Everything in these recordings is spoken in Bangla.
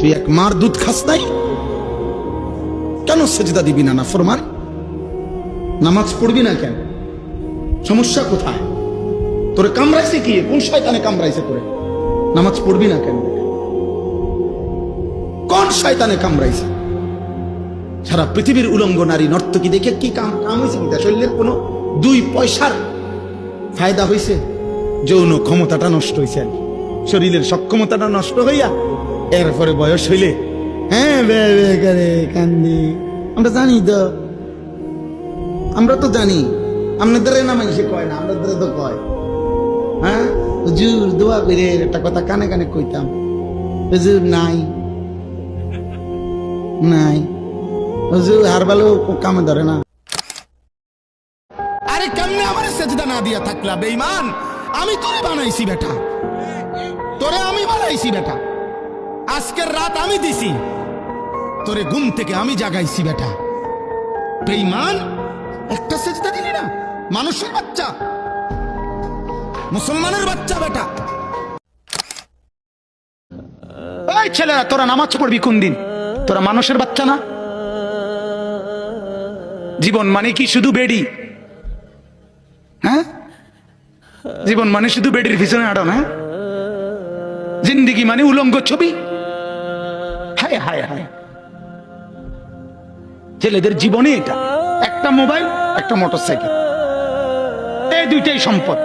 তুই এক মার দুধ খাস নাই, কেন সেজদা দিবি না? নাফরমান, নামাজ পড়বি না কেন? সমস্যা কোথায়? তোরে কামড়াইছে কি? কোন শয়তানে কামড়াইছে তোরে? নামাজ পড়বি না কেন? কোন শয়তানে কামড়াইছে? সারা পৃথিবীর উলঙ্গ নারী নর্তকী দেখে কি কাম হয়েছে? কি শরীরের কোনো 2 পয়সার ফায়দা হয়েছে? যৌন ক্ষমতাটা নষ্ট হয়েছে, শরীরের সক্ষমতাটা নষ্ট হইয়া এরপরে বয়স হইলে হ্যাঁ কান্দি। আমরা জানি তো, আমরা তো জানি। আপনাদের না মানুষে কয় না, আমাদের তো কয়। হ্যাঁ, হুজুর দোয়া করে একটা কথা কানে কানে কইতাম, হুজুর নাই নাই, হুজুর হার ভালো কামে ধরে না। আরে কেমনে আমার সেজদা না দিয়া থাকলা বেঈমান? আমি তোরে বানাইছি বেটা, তোরে আমি বানাইছি বেটা। আজকের রাত আমি দিছি, তোরে ঘুম থেকে আমি জাগাইছি বেটা। বেঈমান, একটা সেজদা দিলি না? মানুষের বাচ্চা, মুসলমানের বাচ্চা বেটা। এই ছেলেরা, তোরা নামাজ পড়বি কোন দিন? তোরা মানুষের বাচ্চা না? জীবন মানে কি শুধু বেডি? হ্যাঁ, জীবন মানে শুধু বেডির পিছনে আড়ানো? হ্যাঁ, জিন্দিগি মানে উলঙ্গ ছবি? হায় হায় হায়, ছেলেদের জীবনে এটা একটা মোবাইল, একটা মোটরসাইকেল, এই দুইটাই সম্পদ।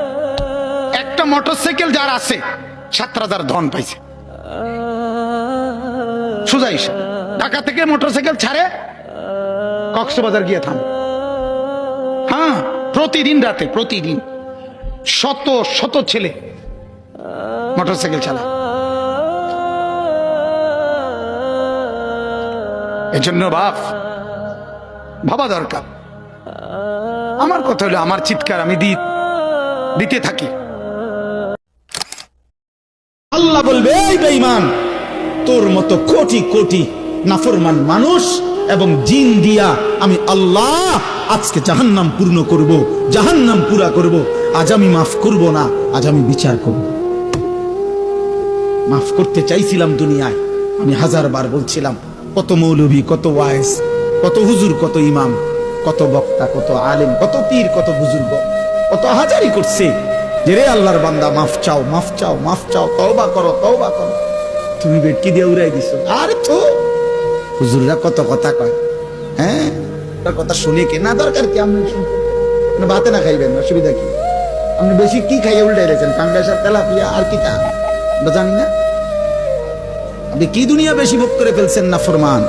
একটা মোটরসাইকেল যার আছে 7,000 ধন পাইছে। সোজা হিসাব, ঢাকা থেকে মোটরসাইকেল ছাড়ে কক্সবাজার গিয়ে থামে। হ্যাঁ, প্রতিদিন রাতে, প্রতিদিন শত শত ছেলে মোটরসাইকেল চালায়। এজন্য ভাবা দরকার। আমার কথা হলো, আমার চিৎকার আমি দিতে থাকি। আল্লাহ বলবে, এই বেঈমান, তোর মতো কোটি কোটি নাফরমান মানুষ এবং জিন দিয়া আমি আল্লাহ আজকে জাহান্নাম পূর্ণ করব, জাহান্নাম পুরা করব। আজ আমি মাফ করব না, আজ আমি বিচার করব। মাফ করতে চাইছিলাম দুনিয়ায়, আমি 1000 বার বলছিলাম, কত মৌলভী, কত ওয়াইজ, কত হুজুর, কত ইমাম, কত বক্তা, কত আলেম, কত পীর, কত বুজুর্গ, কত হাজারি করছে যে রে আল্লাহর বান্দা মাফ চাও, মাফ চাও, মাফ চাও, তওবা করো, তওবা করো। তুমি বেটকি দিয়ে উড়াই দিছো। আর তো হুজুররা কত কথা কয়, হ্যাঁ, তার কথা শুনে কে না দরকার কি? আপনি শুনবেন, ভাতে না খাইবেন, অসুবিধা কি? আপনি বেশি কি খাইয়ে উল্টাই রেখেছেন? কাঙ্গাসার তেলাপিয়া আর কি তা আমরা জানি না? আপনি কি দুনিয়া বেশি ভোগ করে ফেলছেন না ফরমান?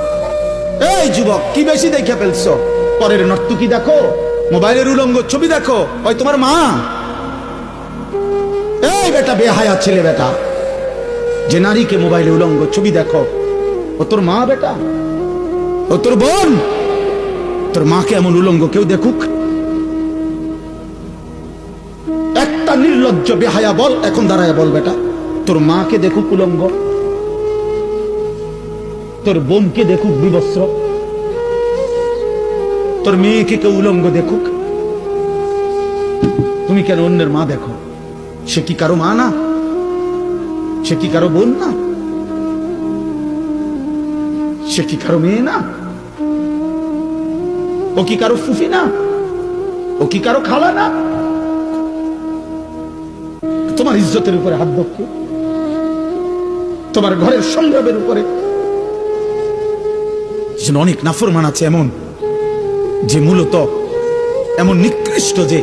এই যুবক, কি বেশি দেখে ফেলছো? পরের নর্তকী দেখো, মোবাইলের উলঙ্গ ছবি দেখো, ওই তোমার মা। এই বেটা বেহায়া ছেলে বেটা, যে নারীকে মোবাইলে উলঙ্গ ছবি দেখো, ও তোর মা বেটা, ও তোর বোন। তোর মাকে এমন উলঙ্গ কেউ দেখুক? একটা নির্লজ্জ বেহায়া বল, এখন দাঁড়ায় বল বেটা, তোর মাকে দেখুক উলঙ্গ, তোর বোনকে দেখুক বিবস্ত্র, তোর মেয়েকে কেউ উলঙ্গ দেখুক? তুমি কেন অন্যের মা দেখো? সে কি কারো মা না? সে কি কারো বোন না? সে কি কারো মেয়ে না? ও কি কারো ফুফি না? ও কি কারো খালা না? তোমার ইজ্জতের উপরে হাত ধরছে, তোমার ঘরের সংগ্রামের উপরে। অনেক নাফরমান আছে এমন, যে মূলত এমন নিকৃষ্ট, যে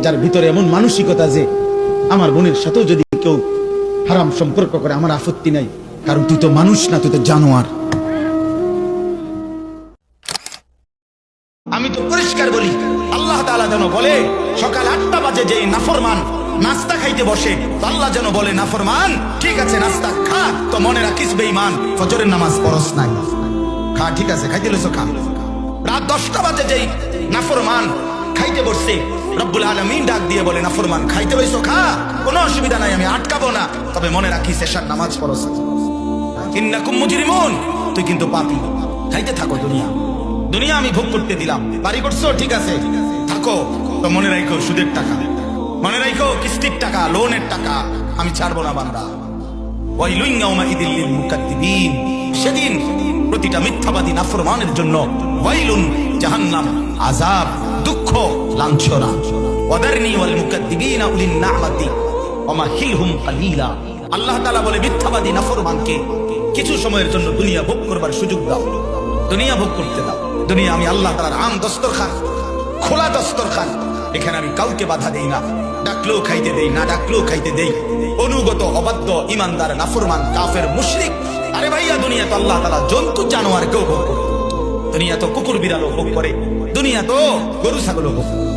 যার ভিতরে এমন মানসিকতা যে আমার বোনের সাথেও যদি কেউ হারাম সম্পর্ক করে আমার আপত্তি নাই, কারণ তুই তো মানুষ না, তুই তো জানোয়ার। আমি তো পরিষ্কার বলি, আল্লাহ তাআলা যেন বলে সকাল 8টা বাজে যে নাফরমান নাস্তা খাইতে বসে, আল্লাহ যেন বলে নাফরমান ঠিক আছে নাস্তা খা, তো মনে রাখিস বেঈমান ফজরের নামাজ পড়স নাই। খা, ঠিক আছে, খাইতে লইছো খা। রাত 10টা বাজে যেই নাফরমান খাইতে বসছে, রব্বুল আলামিন ডাক দিয়ে বলে নাফরমান খাইতে লইছো খা, কোনো অসুবিধা নাই, আমি আটকাবো না, তবে মনে রাখিস এশার নামাজ পড়স। ইন্নাকুম মুজরিমুন, তুই কিন্তু পাপী। খাইতে থাকো দুনিয়া আমি ভোগ করতে দিলাম। বাড়ি করছো, ঠিক আছে থাকো, তো মনে রাখো সুদের টাকা, মনে রাখো কিস্তির টাকা, লোনের টাকা আমি ছাড়বো না বান্দা। ওয়াইলুন ইয়াউমাইযিল লিল মুকাদ্দিবিন, সেদিন প্রতিটা মিথ্যাবাদী নাফরমানের জন্য ওয়াইলুন, জাহান্নাম, আযাব, দুঃখ, লাঞ্ছনা। ওয়াদারনি ওয়াল মুকাদ্দিবিনা উলিন না'মাতি ওয়ামাহিলহুম কালিলা। আল্লাহ তাআলা বলে মিথ্যাবাদী নাফরমানকে কিছু সময়ের জন্য দুনিয়া ভোগ করবার সুযোগ দাও, দুনিয়া ভোগ করতে দাও। দুনিয়া আমি আল্লাহ তাআলার আম দস্তরখান, খোলা দস্তরখান, এখানে আমি কাউকে বাধা দেই না, ডাকলেও খাইতে দেই, না ডাকলেও খাইতে দেই। অনুগত, অবাধ্য, ইমানদার, নাফরমান, কাফের, মুশরিক, আরে ভাইয়া দুনিয়া তো আল্লাহ তাআলা জন্তু জানোয়ারকেও ভোগ করে, দুনিয়া তো কুকুর বিড়ালও ভোগ করে, দুনিয়া তো গরু ছাগলও ভোগ করে।